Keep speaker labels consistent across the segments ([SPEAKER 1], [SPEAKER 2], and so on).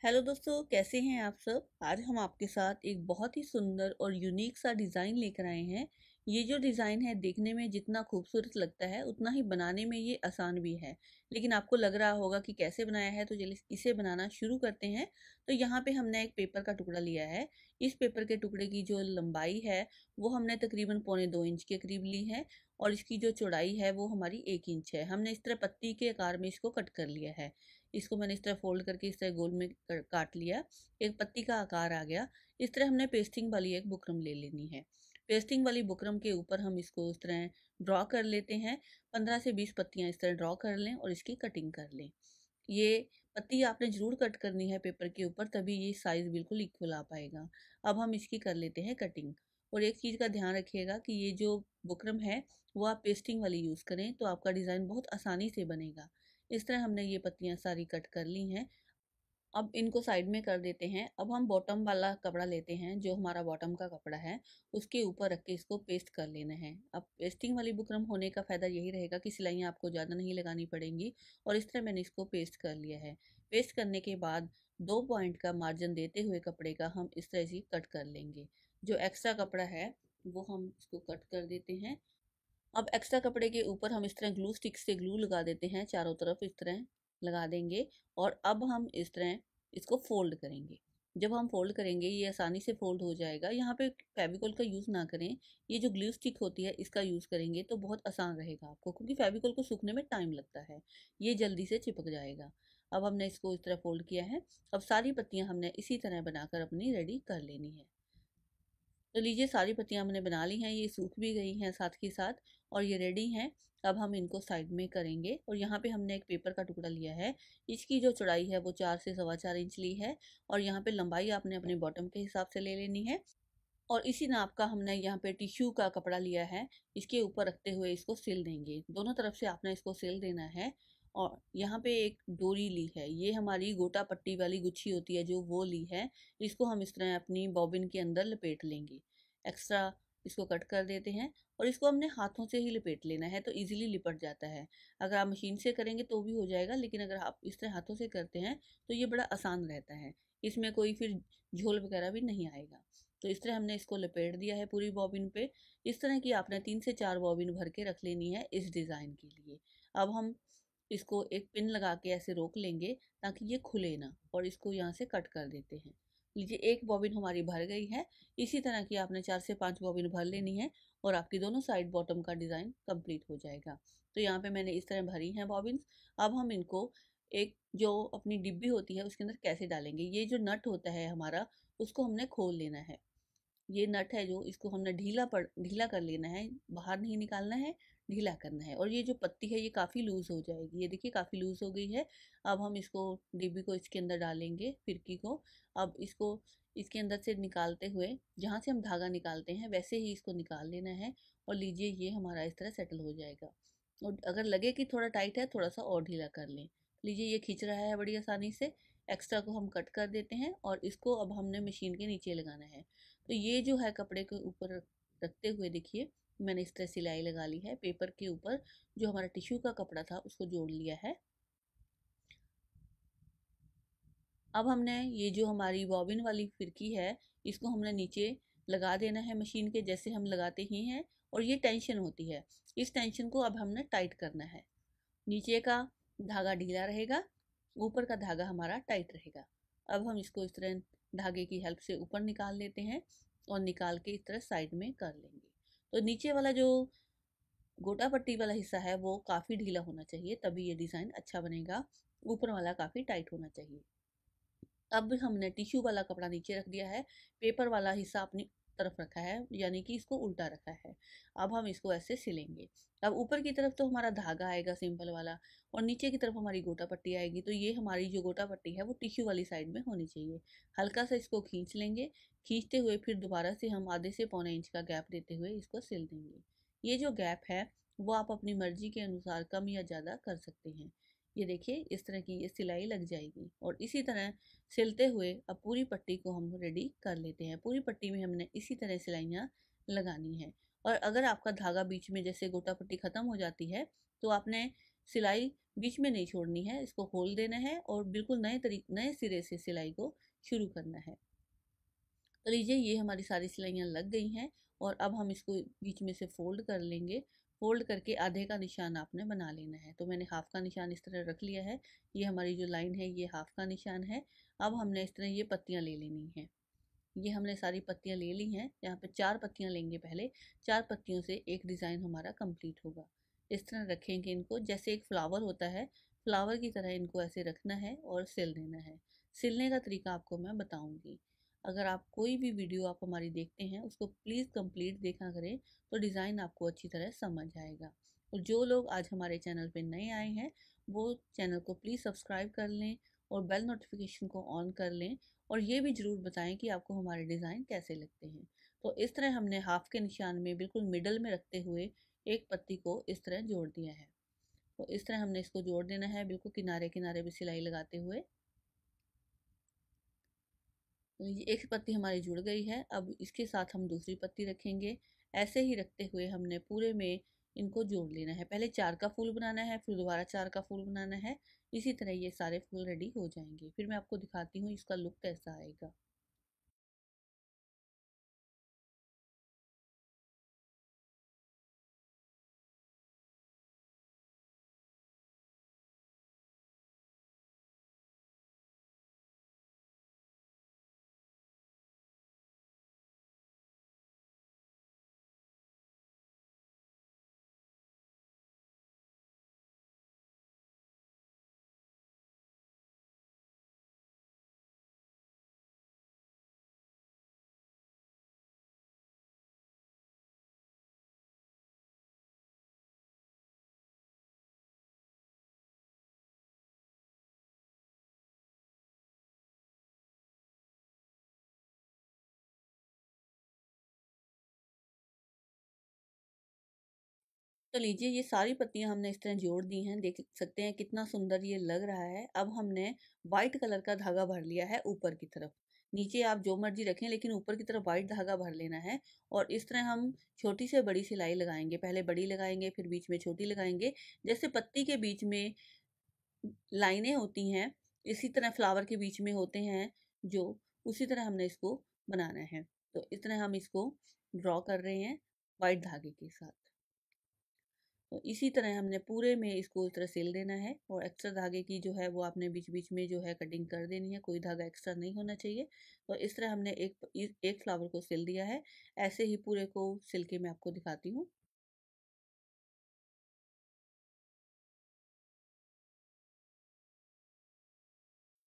[SPEAKER 1] Hello दोस्तों, कैसे हैं आप सब। आज हम आपके साथ एक बहुत ही सुंदर और यूनिक सा डिज़ाइन लेकर आए हैं। ये जो डिज़ाइन है देखने में जितना खूबसूरत लगता है उतना ही बनाने में ये आसान भी है। लेकिन आपको लग रहा होगा कि कैसे बनाया है, तो चलिए इसे बनाना शुरू करते हैं। तो यहाँ पे हमने एक पेपर का टुकड़ा लिया है। इस पेपर के टुकड़े की जो लंबाई है वो हमने तकरीबन 1.25 इंच के करीब ली है। और इसकी जो चौड़ाई है वो हमारी 1 इंच है। हमने इस तरह पत्ती के आकार में इसको कट कर लिया है। इसको मैंने इस तरह फोल्ड करके इस तरह गोल में काट लिया। एक पत्ती का आकार आ गया। इस तरह हमने पेस्टिंग वाली एक बुकरम ले लेनी है। पेस्टिंग वाली बुकरम के ऊपर हम इसको इस तरह ड्रॉ कर लेते हैं। 15 से 20 पत्तियां इस तरह ड्रॉ कर लें और इसकी कटिंग कर लें। ये पत्ती आपने ज़रूर कट करनी है पेपर के ऊपर, तभी ये साइज़ बिल्कुल इक्वल आ पाएगा। अब हम इसकी कर लेते हैं कटिंग। और एक चीज़ का ध्यान रखिएगा कि ये जो बुकरम है वो आप पेस्टिंग वाली यूज़ करें, तो आपका डिज़ाइन बहुत आसानी से बनेगा। इस तरह हमने ये पत्तियां सारी कट कर ली हैं। अब इनको साइड में कर देते हैं। अब हम बॉटम वाला कपड़ा लेते हैं, जो हमारा बॉटम का कपड़ा है उसके ऊपर रख के इसको पेस्ट कर लेना है। अब पेस्टिंग वाली बुकरम होने का फ़ायदा यही रहेगा कि सिलाइयाँ आपको ज़्यादा नहीं लगानी पड़ेंगी। और इस तरह मैंने इसको पेस्ट कर लिया है। पेस्ट करने के बाद 2 पॉइंट का मार्जिन देते हुए कपड़े का हम इस तरह से कट कर लेंगे। जो एक्स्ट्रा कपड़ा है वो हम इसको कट कर देते हैं। अब एक्स्ट्रा कपड़े के ऊपर हम इस तरह ग्लू स्टिक से ग्लू लगा देते हैं, चारों तरफ इस तरह लगा देंगे। और अब हम इस तरह इसको फोल्ड करेंगे। जब हम फोल्ड करेंगे ये आसानी से फोल्ड हो जाएगा। यहाँ पे फेविकोल का यूज़ ना करें, ये जो ग्लू स्टिक होती है इसका यूज़ करेंगे तो बहुत आसान रहेगा आपको, क्योंकि फेविकोल को सूखने में टाइम लगता है। ये जल्दी से चिपक जाएगा। अब हमने इसको इस तरह फोल्ड किया है। अब सारी पत्तियां हमने इसी तरह बनाकर अपनी रेडी कर लेनी है। तो लीजिए, सारी पत्तियां हमने बना ली हैं, ये सूख भी गई हैं साथ के साथ और ये रेडी हैं। अब हम इनको साइड में करेंगे। और यहाँ पे हमने एक पेपर का टुकड़ा लिया है। इसकी जो चौड़ाई है वो 4 से 4.25 इंच ली है। और यहाँ पे लंबाई आपने अपने बॉटम के हिसाब से ले लेनी है। और इसी नाप का हमने यहाँ पे टिश्यू का कपड़ा लिया है। इसके ऊपर रखते हुए इसको सिल देंगे। दोनों तरफ से आपने इसको सिल देना है। और यहाँ पे एक डोरी ली है, ये हमारी गोटा पट्टी वाली गुच्छी होती है जो वो ली है। इसको हम इस तरह अपनी बॉबिन के अंदर लपेट लेंगे। एक्स्ट्रा इसको कट कर देते हैं। और इसको हमने हाथों से ही लपेट लेना है, तो इजीली लिपट जाता है। अगर आप मशीन से करेंगे तो भी हो जाएगा, लेकिन अगर आप इस तरह हाथों से करते हैं तो ये बड़ा आसान रहता है। इसमें कोई फिर झोल वगैरह भी नहीं आएगा। तो इस तरह हमने इसको लपेट दिया है पूरी बॉबिन पे। इस तरह की आपने 3 से 4 बॉबिन भर के रख लेनी है इस डिज़ाइन के लिए। अब हम इसको एक पिन लगा के ऐसे रोक लेंगे ताकि ये खुले ना, और इसको यहाँ से कट कर देते हैं। लीजिए, एक बॉबिन हमारी भर गई है। इसी तरह की आपने 4 से 5 बॉबिन भर लेनी है और आपकी दोनों साइड बॉटम का डिज़ाइन कंप्लीट हो जाएगा। तो यहाँ पे मैंने इस तरह भरी हैं बॉबिन्स। अब हम इनको एक जो अपनी डिब्बी होती है उसके अंदर कैसे डालेंगे। ये जो नट होता है हमारा, उसको हमने खोल लेना है। ये नट है जो, इसको हमने ढीला कर लेना है, बाहर नहीं निकालना है, ढीला करना है। और ये जो पत्ती है ये काफ़ी लूज़ हो जाएगी। ये देखिए काफ़ी लूज़ हो गई है। अब हम इसको डिब्बी को इसके अंदर डालेंगे, फिरकी को। अब इसको इसके अंदर से निकालते हुए जहाँ से हम धागा निकालते हैं वैसे ही इसको निकाल लेना है। और लीजिए, ये हमारा इस तरह सेटल हो जाएगा। और अगर लगे कि थोड़ा टाइट है, थोड़ा सा और ढीला कर लें। लीजिए, ये खींच रहा है बड़ी आसानी से। एक्स्ट्रा को हम कट कर देते हैं और इसको अब हमने मशीन के नीचे लगाना है। तो ये जो है कपड़े के ऊपर रखते हुए देखिए, मैंने इस तरह सिलाई लगा ली है। पेपर के ऊपर जो हमारा टिश्यू का कपड़ा था उसको जोड़ लिया है। अब हमने ये जो हमारी बॉबिन वाली फिरकी है इसको हमने नीचे लगा देना है मशीन के, जैसे हम लगाते ही हैं। और ये टेंशन होती है, इस टेंशन को अब हमने टाइट करना है। नीचे का धागा ढीला रहेगा, ऊपर का धागा हमारा टाइट रहेगा। अब हम इसको इस तरह धागे की हेल्प से ऊपर निकाल लेते हैं और निकाल के इस तरह साइड में कर लेंगे। तो नीचे वाला जो गोटा पट्टी वाला हिस्सा है वो काफ़ी ढीला होना चाहिए, तभी ये डिज़ाइन अच्छा बनेगा। ऊपर वाला काफ़ी टाइट होना चाहिए। अब हमने टिश्यू वाला कपड़ा नीचे रख दिया है, पेपर वाला हिस्सा अपनी तरफ रखा है, यानी कि इसको उल्टा रखा है। अब हम इसको ऐसे सिलेंगे। अब ऊपर की तरफ तो हमारा धागा आएगा सिंपल वाला, और नीचे की तरफ हमारी गोटा पट्टी आएगी। तो ये हमारी जो गोटा पट्टी है वो टिश्यू वाली साइड में होनी चाहिए। हल्का सा इसको खींच लेंगे। खींचते हुए फिर दोबारा से हम आधे से पौने इंच का गैप देते हुए इसको सिल देंगे। ये जो गैप है वो आप अपनी मर्जी के अनुसार कम या ज़्यादा कर सकते हैं। ये देखिए, इस तरह की ये सिलाई लग जाएगी। और इसी तरह सिलते हुए अब पूरी पट्टी को हम रेडी कर लेते हैं। पूरी पट्टी में हमने इसी तरह सिलाइयाँ लगानी है। और अगर आपका धागा बीच में जैसे गोटा पट्टी ख़त्म हो जाती है तो आपने सिलाई बीच में नहीं छोड़नी है, इसको खोल देना है और बिल्कुल नए सिरे से सिलाई को शुरू करना है। तो लीजिए ये हमारी सारी सिलाइयाँ लग गई हैं और अब हम इसको बीच में से फोल्ड कर लेंगे। फोल्ड करके आधे का निशान आपने बना लेना है। तो मैंने हाफ का निशान इस तरह रख लिया है। ये हमारी जो लाइन है ये हाफ का निशान है। अब हमने इस तरह ये पत्तियाँ ले लेनी हैं। ये हमने सारी पत्तियाँ ले ली हैं। यहाँ पे 4 पत्तियाँ लेंगे पहले। 4 पत्तियों से एक डिज़ाइन हमारा कंप्लीट होगा। इस तरह रखेंगे इनको, जैसे एक फ्लावर होता है, फ्लावर की तरह इनको ऐसे रखना है और सिल देना है। सिलने का तरीका आपको मैं बताऊंगी। अगर आप कोई भी वीडियो आप हमारी देखते हैं उसको प्लीज़ कंप्लीट देखा करें, तो डिज़ाइन आपको अच्छी तरह समझ आएगा। और जो लोग आज हमारे चैनल पे नए आए हैं वो चैनल को प्लीज़ सब्सक्राइब कर लें और बेल नोटिफिकेशन को ऑन कर लें, और ये भी ज़रूर बताएं कि आपको हमारे डिज़ाइन कैसे लगते हैं। तो इस तरह हमने हाफ के निशान में बिल्कुल मिडल में रखते हुए एक पत्ती को इस तरह जोड़ दिया है। तो इस तरह हमने इसको जोड़ देना है, बिल्कुल किनारे किनारे भी सिलाई लगाते हुए। तो ये एक पत्ती हमारी जुड़ गई है। अब इसके साथ हम दूसरी पत्ती रखेंगे। ऐसे ही रखते हुए हमने पूरे में इनको जोड़ लेना है। पहले 4 का फूल बनाना है, फिर दोबारा 4 का फूल बनाना है। इसी तरह ये सारे फूल रेडी हो जाएंगे। फिर मैं आपको दिखाती हूँ इसका लुक कैसा आएगा। तो लीजिए ये सारी पत्तियां हमने इस तरह जोड़ दी हैं। देख सकते हैं कितना सुंदर ये लग रहा है। अब हमने वाइट कलर का धागा भर लिया है ऊपर की तरफ। नीचे आप जो मर्जी रखें, लेकिन ऊपर की तरफ वाइट धागा भर लेना है। और इस तरह हम छोटी से बड़ी सिलाई लगाएंगे। पहले बड़ी लगाएंगे, फिर बीच में छोटी लगाएंगे। जैसे पत्ती के बीच में लाइनें होती हैं, इसी तरह फ्लावर के बीच में होते हैं जो, उसी तरह हमने इसको बनाना है। तो इस तरह हम इसको ड्रॉ कर रहे हैं वाइट धागे के साथ। तो इसी तरह हमने पूरे में इसको इस तरह सिल देना है। और एक्स्ट्रा धागे की जो है वो आपने बीच बीच में जो है कटिंग कर देनी है। कोई धागा एक्स्ट्रा नहीं होना चाहिए। तो इस तरह हमने एक फ्लावर को सिल दिया है। ऐसे ही पूरे को सिल के मैं आपको दिखाती हूँ।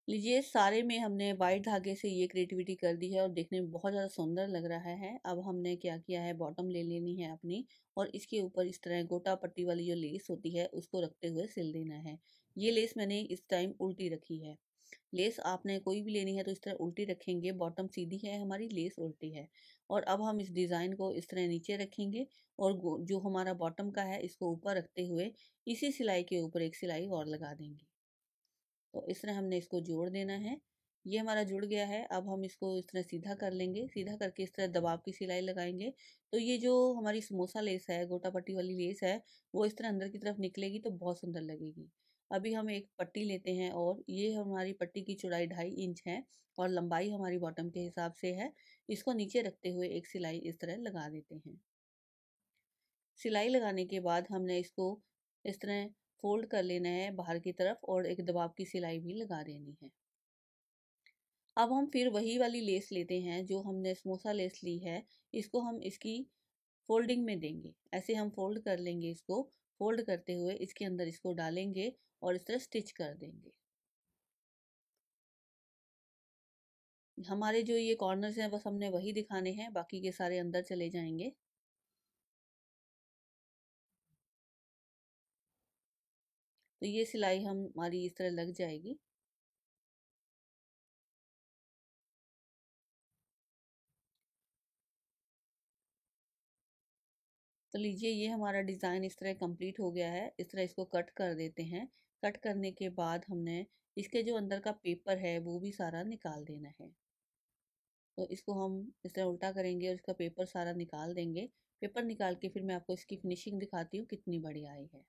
[SPEAKER 1] लीजिए सारे में हमने वाइट धागे से ये क्रिएटिविटी कर दी है और देखने में बहुत ज़्यादा सुंदर लग रहा है। अब हमने क्या किया है, बॉटम ले लेनी है अपनी, और इसके ऊपर इस तरह गोटा पट्टी वाली जो लेस होती है उसको रखते हुए सिल देना है। ये लेस मैंने इस टाइम उल्टी रखी है। लेस आपने कोई भी लेनी है तो इस तरह उल्टी रखेंगे। बॉटम सीधी है हमारी, लेस उल्टी है। और अब हम इस डिज़ाइन को इस तरह नीचे रखेंगे और जो हमारा बॉटम का है इसको ऊपर रखते हुए इसी सिलाई के ऊपर एक सिलाई और लगा देंगे। तो इस तरह हमने इसको जोड़ देना है। ये हमारा जुड़ गया है। अब हम इसको इस तरह सीधा कर लेंगे। सीधा करके इस तरह दबाव की सिलाई लगाएंगे। तो ये जो हमारी समोसा लेस है, गोटा पट्टी वाली लेस है, वो इस तरह अंदर की तरफ निकलेगी तो बहुत सुंदर लगेगी। अभी हम एक पट्टी लेते हैं और ये हमारी पट्टी की चौड़ाई 2.5 इंच है और लंबाई हमारी बॉटम के हिसाब से है। इसको नीचे रखते हुए एक सिलाई इस तरह लगा देते हैं। सिलाई लगाने के बाद हमने इसको इस तरह फोल्ड कर लेना है बाहर की तरफ और एक दबाव की सिलाई भी लगा देनी है। अब हम फिर वही वाली लेस लेते हैं जो हमने समोसा लेस ली है। इसको हम इसकी फोल्डिंग में देंगे। ऐसे हम फोल्ड कर लेंगे इसको। फोल्ड करते हुए इसके अंदर इसको डालेंगे और इस तरह स्टिच कर देंगे। हमारे जो ये कॉर्नर्स हैं बस हमने वही दिखाने हैं, बाकी के सारे अंदर चले जाएंगे। तो ये सिलाई हमारी इस तरह लग जाएगी। तो लीजिए ये हमारा डिज़ाइन इस तरह कंप्लीट हो गया है। इस तरह इसको कट कर देते हैं। कट करने के बाद हमने इसके जो अंदर का पेपर है वो भी सारा निकाल देना है। तो इसको हम इस तरह उल्टा करेंगे और इसका पेपर सारा निकाल देंगे। पेपर निकाल के फिर मैं आपको इसकी फिनिशिंग दिखाती हूँ कितनी बढ़िया आई है।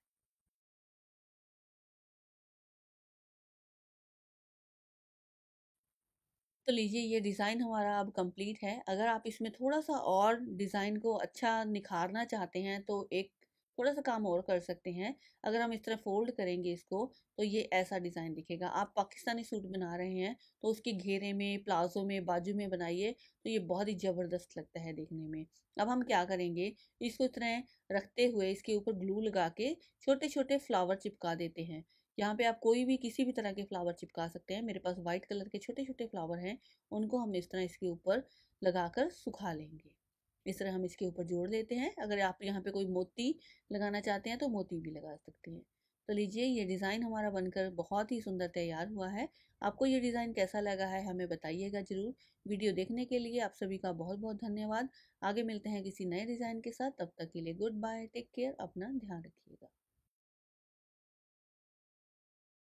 [SPEAKER 1] तो लीजिए ये डिज़ाइन हमारा अब कंप्लीट है। अगर आप इसमें थोड़ा-सा और डिज़ाइन को अच्छा निखारना चाहते हैं तो एक थोड़ा-सा काम और कर सकते हैं। अगर हम इस तरह फ़ोल्ड करेंगे इसको तो ये ऐसा डिज़ाइन दिखेगा। आप पाकिस्तानी सूट बना रहे हैं तो उसके घेरे में, प्लाज़ो में, बाजू में बनाइए तो ये बहुत ही ज़बरदस्त लगता है देखने में। अब हम क्या करेंगे, इसको इस तरह रखते हुए इसके ऊपर ग्लू लगा के छोटे-छोटे फ्लावर चिपका देते हैं। यहाँ पे आप कोई भी किसी भी तरह के फ्लावर चिपका सकते हैं। मेरे पास वाइट कलर के छोटे-छोटे फ्लावर हैं, उनको हम इस तरह इसके ऊपर लगाकर सुखा लेंगे। इस तरह हम इसके ऊपर जोड़ देते हैं। अगर आप यहाँ पे कोई मोती लगाना चाहते हैं तो मोती भी लगा सकते हैं। तो लीजिए ये डिज़ाइन हमारा बनकर बहुत ही सुंदर तैयार हुआ है। आपको ये डिज़ाइन कैसा लगा है हमें बताइएगा ज़रूर। वीडियो देखने के लिए आप सभी का बहुत-बहुत धन्यवाद। आगे मिलते हैं किसी नए डिज़ाइन के साथ, तब तक के लिए गुड बाय, टेक केयर, अपना ध्यान रखिएगा।